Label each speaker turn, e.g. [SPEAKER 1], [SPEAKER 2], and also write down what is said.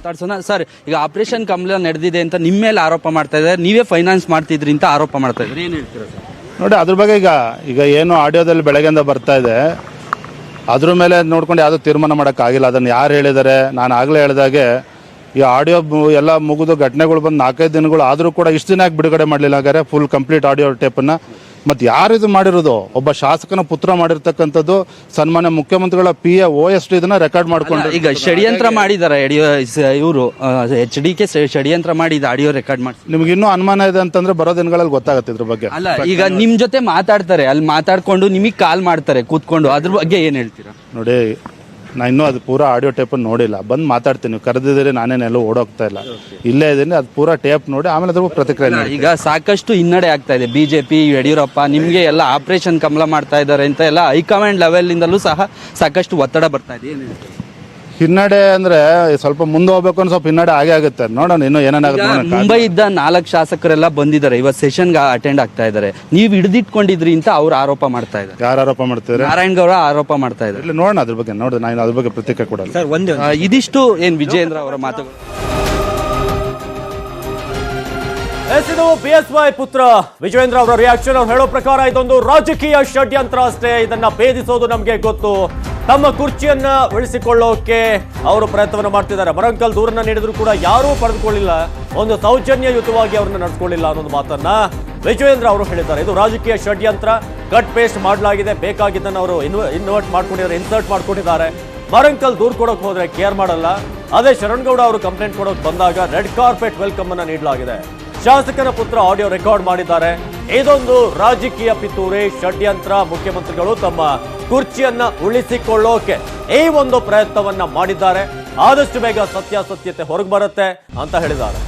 [SPEAKER 1] ಮಾತಾಡ್ಸೋಣ ಸರ್. ಈಗ ಆಪರೇಷನ್ ಕಮಲ ನಡೆದಿದೆ ಅಂತ ನಿಮ್ಮ ಮೇಲೆ ಆರೋಪ ಮಾಡ್ತಾ ಇದ್ದಾರೆ, ನೀವೇ ಫೈನಾನ್ಸ್ ಮಾಡ್ತಿದ್ರಿ ಅಂತ ಆರೋಪ ಮಾಡ್ತಾ ಇದ್ರಿ, ಏನು ಹೇಳ್ತೀರಾ ಸರ್?
[SPEAKER 2] ನೋಡಿ, ಅದ್ರ ಬಗ್ಗೆ ಈಗ ಏನು ಆಡಿಯೋದಲ್ಲಿ ಬೆಳಗ್ಗೆಯಿಂದ ಬರ್ತಾ ಇದೆ, ಅದ್ರ ಮೇಲೆ ನೋಡ್ಕೊಂಡು ಯಾವುದೋ ತೀರ್ಮಾನ ಮಾಡೋಕ್ಕಾಗಿಲ್ಲ. ಅದನ್ನು ಯಾರು ಹೇಳಿದ್ದಾರೆ? ನಾನು ಆಗಲೇ ಹೇಳಿದಾಗೆ ಈ ಆಡಿಯೋ ಎಲ್ಲ ಮುಗಿದು ಘಟನೆಗಳು ಬಂದು 4-5 ದಿನಗಳು ಆದರೂ ಕೂಡ ಇಷ್ಟು ದಿನ ಯಾಕೆ ಬಿಡುಗಡೆ ಮಾಡಲಿಲ್ಲ? ಹಾಗಾದ್ರೆ ಫುಲ್ ಕಂಪ್ಲೀಟ್ ಆಡಿಯೋ ಟೇಪನ್ನು ಮತ್ತು ಯಾರು ಇದು ಮಾಡಿರೋದು? ಒಬ್ಬ ಶಾಸಕನ ಪುತ್ರ ಮಾಡಿರ್ತಕ್ಕಂಥದ್ದು, ಸನ್ಮಾನ್ಯ ಮುಖ್ಯಮಂತ್ರಿಗಳ PA OST ಇದನ್ನ ರೆಕಾರ್ಡ್ ಮಾಡ್ಕೊಂಡು
[SPEAKER 1] ಈಗ ಷಡ್ಯಂತ್ರ ಮಾಡಿದ್ದಾರೆ ಇವರು HDK ಷಡ್ಯಂತ್ರ ಮಾಡಿದ ಆಡಿಯೋ ರೆಕಾರ್ಡ್ ಮಾಡಿ.
[SPEAKER 2] ನಿಮ್ಗೆ ಇನ್ನೂ ಅನುಮಾನ ಇದೆ ಅಂತಂದ್ರೆ ಬರೋ ದಿನಗಳಲ್ಲಿ ಗೊತ್ತಾಗುತ್ತೆ ಇದ್ರ ಬಗ್ಗೆ.
[SPEAKER 1] ಅಲ್ಲ, ಈಗ ನಿಮ್ ಜೊತೆ ಮಾತಾಡ್ತಾರೆ, ಅಲ್ಲಿ ಮಾತಾಡ್ಕೊಂಡು ನಿಮಗೆ ಕಾಲ್ ಮಾಡ್ತಾರೆ ಕೂತ್ಕೊಂಡು, ಅದ್ರ ಬಗ್ಗೆ ಏನ್ ಹೇಳ್ತೀರಾ?
[SPEAKER 2] ನೋಡಿ, ನಾನು ಇನ್ನೂ ಅದು ಪೂರಾ ಆಡಿಯೋ ಟೇಪನ್ನು ನೋಡಿಲ್ಲ, ಬಂದು ಮಾತಾಡ್ತೀನಿ. ನೀವು ಕರೆದಿದ್ದೀರಿ, ನಾನೇನೆಲ್ಲೋ ಓಡೋಗ್ತಾ ಇಲ್ಲ, ಇಲ್ಲೇ ಇದ್ದೀನಿ. ಅದು ಪೂರಾ ಟೇಪ್ ನೋಡಿ ಆಮೇಲೆ ಅದ್ರ ಪ್ರತಿಕ್ರಿಯೆ.
[SPEAKER 1] ಈಗ ಸಾಕಷ್ಟು ಹಿನ್ನಡೆ ಆಗ್ತಾ ಇದೆ, BJP ಯಡಿಯೂರಪ್ಪ ನಿಮ್ಗೆ ಎಲ್ಲ ಆಪರೇಷನ್ ಕಮಲ ಮಾಡ್ತಾ ಇದ್ದಾರೆ ಅಂತ ಎಲ್ಲ ಹೈಕಮಾಂಡ್ ಲೆವೆಲ್ ಇಂದಲೂ ಸಹ ಸಾಕಷ್ಟು ಒತ್ತಡ ಬರ್ತಾ ಇದೆ.
[SPEAKER 2] ಹಿನ್ನಡೆ ಅಂದ್ರೆ ಸ್ವಲ್ಪ ಮುಂದೆ ಹೋಗ್ಬೇಕು ಅಂದ್ರೆ ಸ್ವಲ್ಪ ಹಿನ್ನಡೆ ಆಗೇ ಆಗುತ್ತೆ. ನೋಡೋಣ ಇನ್ನು ಏನೇನಾಗುತ್ತೆ.
[SPEAKER 1] ಮುಂಬೈ ಇದ್ದ 4 ಶಾಸಕರೆಲ್ಲ ಬಂದಿದ್ದಾರೆ, ಇವತ್ತು ಸೆಷನ್ಗೆ ಅಟೆಂಡ್ ಆಗ್ತಾ ಇದ್ದಾರೆ. ನೀವು ಹಿಡಿದಿಟ್ಕೊಂಡಿದ್ರಿ ಅಂತ ಅವ್ರು ಆರೋಪ ಮಾಡ್ತಾ ಇದ್ದಾರೆ.
[SPEAKER 2] ಯಾರು ಆರೋಪ ಮಾಡ್ತಿದ್ದಾರೆ?
[SPEAKER 1] ನಾರಾಯಣ್ ಗೌಡ ಆರೋಪ ಮಾಡ್ತಾ ಇದ್ದಾರೆ.
[SPEAKER 2] ಇಲ್ಲಿ ನೋಡೋಣ ಅದ್ರ ಬಗ್ಗೆ, ನೋಡಿದ್ರೆ ನಾನು ಅದ್ರ ಬಗ್ಗೆ ಪ್ರತಿಕ್ರಿಯೆ ಕೊಡಲ್ಲ
[SPEAKER 1] ಸರ್. ಇದಿಷ್ಟು ಏನ್ ವಿಜಯೇಂದ್ರ ಅವರ ಮಾತುಗಳು.
[SPEAKER 3] ಇದು BSY ಪುತ್ರ ವಿಜಯೇಂದ್ರ ಅವರ ರಿಯಾಕ್ಷನ್. ಅವ್ರು ಹೇಳೋ ಪ್ರಕಾರ ಇದೊಂದು ರಾಜಕೀಯ ಷಡ್ಯಂತ್ರ ಅಷ್ಟೇ, ಇದನ್ನ ಭೇದಿಸೋದು ನಮ್ಗೆ ಗೊತ್ತು. ತಮ್ಮ ಕುರ್ಚಿಯನ್ನ ಉಳಿಸಿಕೊಳ್ಳೋಕೆ ಅವರು ಪ್ರಯತ್ನವನ್ನು ಮಾಡ್ತಿದ್ದಾರೆ. ಮರಂಕಲ್ ದೂರನ್ನ ನೀಡಿದ್ರು ಕೂಡ ಯಾರೂ ಪಡೆದುಕೊಳ್ಳಿಲ್ಲ, ಒಂದು ಸೌಜನ್ಯಯುತವಾಗಿ ಅವ್ರನ್ನ ನಡೆಸ್ಕೊಳ್ಳಿಲ್ಲ ಅನ್ನೋದು ಮಾತನ್ನ ವಿಜಯೇಂದ್ರ ಅವರು ಹೇಳಿದ್ದಾರೆ. ಇದು ರಾಜಕೀಯ ಷಡ್ಯಂತ್ರ, ಕಟ್ ಪೇಸ್ಟ್ ಮಾಡಲಾಗಿದೆ. ಬೇಕಾಗಿದ್ದನ್ನು ಅವರು ಇನ್ಸರ್ಟ್ ಮಾಡ್ಕೊಂಡಿದ್ದಾರೆ. ಮರಂಕಲ್ ದೂರ ಕೊಡೋಕೆ ಹೋದ್ರೆ ಕೇರ್ ಮಾಡಲ್ಲ. ಅದೇ ಶರಣ್ಗೌಡ ಅವರು ಕಂಪ್ಲೇಂಟ್ ಕೊಡೋಕೆ ಬಂದಾಗ ರೆಡ್ ಕಾರ್ಪೆಟ್ ವೆಲ್ಕಮ್ ಅನ್ನ ನೀಡಲಾಗಿದೆ. ಶಾಸಕನ ಪುತ್ರ ಆಡಿಯೋ ರೆಕಾರ್ಡ್ ಮಾಡಿದ್ದಾರೆ. ಇದೊಂದು ರಾಜಕೀಯ ಪಿತೂರಿ, ಷಡ್ಯಂತ್ರ. ಮುಖ್ಯಮಂತ್ರಿಗಳು ತಮ್ಮ ಕುರ್ಚಿಯನ್ನ ಉಳಿಸಿಕೊಳ್ಳೋಕೆ ಈ ಒಂದು ಪ್ರಯತ್ನವನ್ನ ಮಾಡಿದ್ದಾರೆ. ಆದಷ್ಟು ಬೇಗ ಸತ್ಯಾಸತ್ಯತೆ ಹೊರಗೆ ಬರುತ್ತೆ ಅಂತ ಹೇಳಿದ್ದಾರೆ.